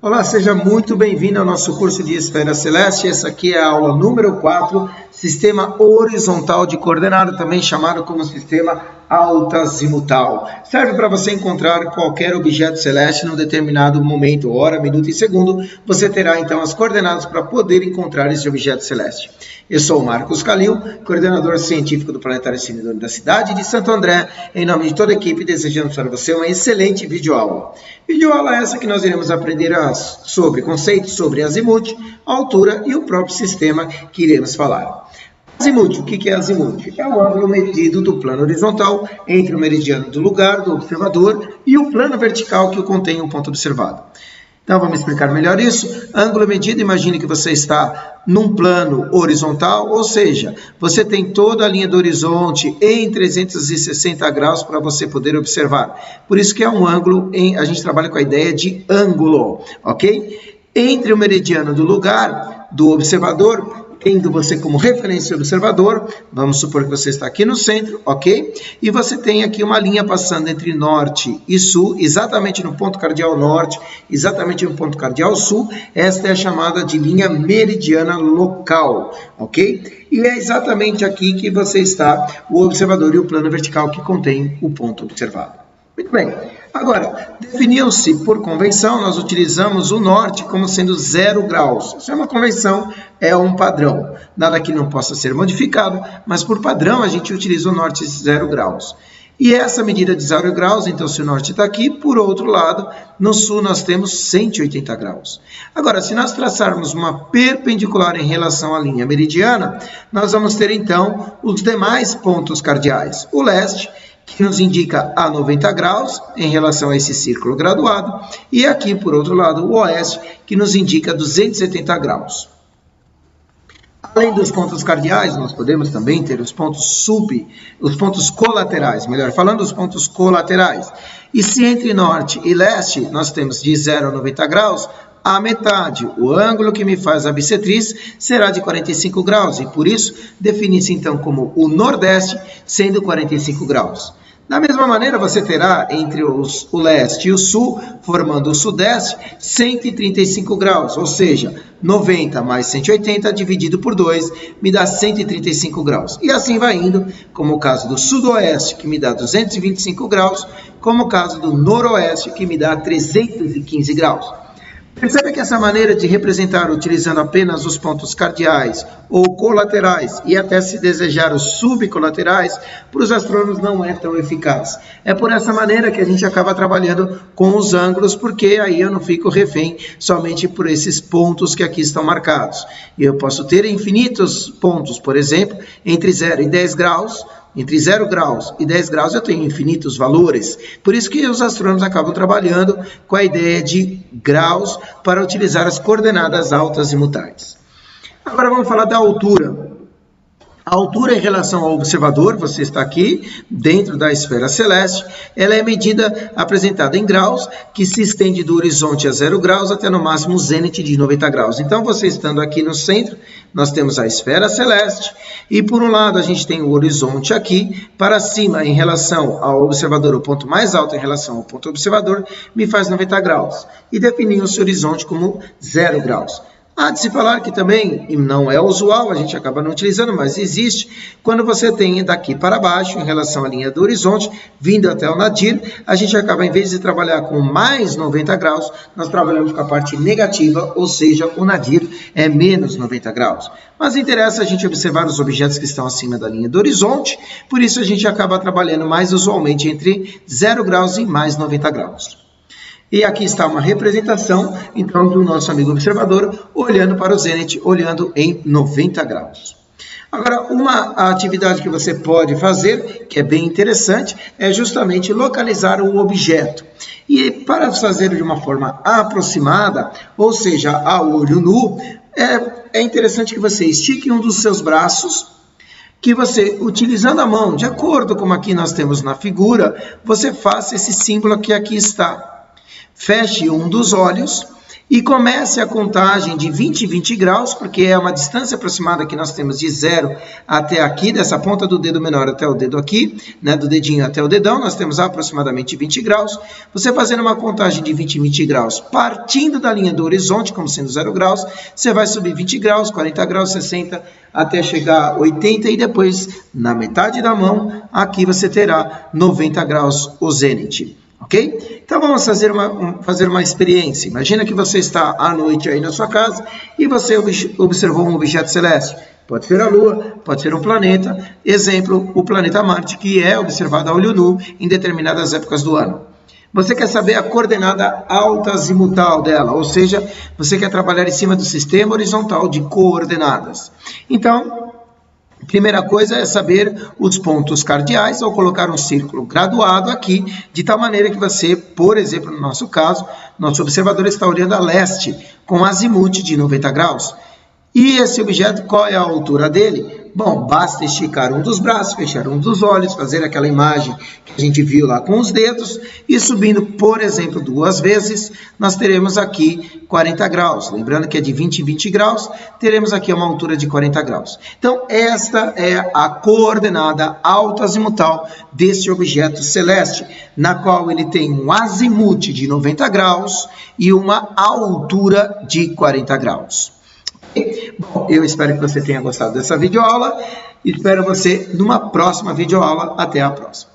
Olá, seja muito bem-vindo ao nosso curso de Esfera Celeste. Essa aqui é a aula número 4, Sistema Horizontal de Coordenada, também chamado como Sistema Altazimutal. Serve para você encontrar qualquer objeto celeste num determinado momento, hora, minuto e segundo. Você terá então as coordenadas para poder encontrar esse objeto celeste. Eu sou o Marcos Calil, coordenador científico do Planetário Cine da cidade de Santo André. Em nome de toda a equipe, desejamos para você uma excelente videoaula. Videoaula essa que nós iremos aprender sobre conceitos sobre azimuth, altura e o próprio sistema que iremos falar. Azimuth, o que é azimuth? É o ângulo medido do plano horizontal entre o meridiano do lugar do observador e o plano vertical que contém um ponto observado. Então, vamos explicar melhor isso. Ângulo medido, imagine que você está num plano horizontal, ou seja, você tem toda a linha do horizonte em 360 graus para você poder observar. Por isso que é um ângulo, a gente trabalha com a ideia de ângulo, ok? Entre o meridiano do lugar do observador, tendo você como referência observador, vamos supor que você está aqui no centro, ok? E você tem aqui uma linha passando entre norte e sul, exatamente no ponto cardial norte, exatamente no ponto cardial sul. Esta é a chamada de linha meridiana local, ok? E é exatamente aqui que você está, o observador e o plano vertical que contém o ponto observado. Muito bem. Agora, definiu-se por convenção, nós utilizamos o norte como sendo 0 graus. Isso é uma convenção, é um padrão. Nada que não possa ser modificado, mas por padrão a gente utiliza o norte 0 graus. E essa medida de 0 graus, então se o norte está aqui, por outro lado, no sul nós temos 180 graus. Agora, se nós traçarmos uma perpendicular em relação à linha meridiana, nós vamos ter então os demais pontos cardeais. O leste, que nos indica a 90 graus em relação a esse círculo graduado, e aqui, por outro lado, o oeste, que nos indica 270 graus. Além dos pontos cardeais, nós podemos também ter os pontos colaterais, melhor falando, os pontos colaterais. E se entre norte e leste nós temos de 0 a 90 graus, a metade, o ângulo que me faz a bissetriz, será de 45 graus, e por isso define-se então como o nordeste sendo 45 graus. Da mesma maneira, você terá entre o leste e o sul, formando o sudeste, 135 graus, ou seja, 90 mais 180 dividido por 2 me dá 135 graus. E assim vai indo, como o caso do sudoeste, que me dá 225 graus, como o caso do noroeste, que me dá 315 graus. Percebe que essa maneira de representar utilizando apenas os pontos cardeais ou colaterais e até se desejar os subcolaterais, para os astrônomos não é tão eficaz. É por essa maneira que a gente acaba trabalhando com os ângulos, porque aí eu não fico refém somente por esses pontos que aqui estão marcados. E eu posso ter infinitos pontos, por exemplo, entre 0 e 10 graus, entre 0 graus e 10 graus eu tenho infinitos valores. Por isso que os astrônomos acabam trabalhando com a ideia de graus para utilizar as coordenadas altazimutais. Agora vamos falar da altura. A altura em relação ao observador, você está aqui dentro da esfera celeste, ela é medida apresentada em graus, que se estende do horizonte a 0 graus até no máximo o zênite de 90 graus. Então, você estando aqui no centro, nós temos a esfera celeste, e por um lado a gente tem o horizonte aqui, para cima em relação ao observador, o ponto mais alto em relação ao ponto observador, me faz 90 graus. E definiu-se o horizonte como 0 graus. Há de se falar que também, e não é usual, a gente acaba não utilizando, mas existe, quando você tem daqui para baixo, em relação à linha do horizonte, vindo até o nadir, a gente acaba, em vez de trabalhar com mais 90 graus, nós trabalhamos com a parte negativa, ou seja, o nadir é menos 90 graus. Mas interessa a gente observar os objetos que estão acima da linha do horizonte, por isso a gente acaba trabalhando mais usualmente entre 0 graus e mais 90 graus. E aqui está uma representação, então, do nosso amigo observador, olhando para o zênite, olhando em 90 graus. Agora, uma atividade que você pode fazer, que é bem interessante, é justamente localizar o objeto. E para fazer de uma forma aproximada, ou seja, a olho nu, é interessante que você estique um dos seus braços, que você, utilizando a mão, de acordo com aqui nós temos na figura, você faça esse símbolo que aqui está. Feche um dos olhos E comece a contagem de 20 em 20 graus, porque é uma distância aproximada que nós temos de 0 até aqui, dessa ponta do dedo menor até o dedo aqui, né, do dedinho até o dedão, nós temos aproximadamente 20 graus. Você fazendo uma contagem de 20 em 20 graus, partindo da linha do horizonte, como sendo 0 graus, você vai subir 20 graus, 40 graus, 60, até chegar a 80, e depois, na metade da mão, aqui você terá 90 graus o zênite. Ok? Então vamos fazer uma experiência. Imagina que você está à noite aí na sua casa e você observou um objeto celeste. Pode ser a Lua, pode ser um planeta. Exemplo, o planeta Marte, que é observado a olho nu em determinadas épocas do ano. Você quer saber a coordenada alta-azimutal dela, ou seja, você quer trabalhar em cima do sistema horizontal de coordenadas. Então, primeira coisa é saber os pontos cardeais, ou colocar um círculo graduado aqui, de tal maneira que você, por exemplo, no nosso caso, nosso observador está olhando a leste, com azimuth de 90 graus. E esse objeto, qual é a altura dele? Bom, basta esticar um dos braços, fechar um dos olhos, fazer aquela imagem que a gente viu lá com os dedos, e subindo, por exemplo, 2 vezes, nós teremos aqui 40 graus. Lembrando que é de 20 em 20 graus, teremos aqui uma altura de 40 graus. Então, esta é a coordenada alta-azimutal desse objeto celeste, na qual ele tem um azimuth de 90 graus e uma altura de 40 graus. Bom, eu espero que você tenha gostado dessa videoaula. Espero você numa próxima videoaula. Até a próxima.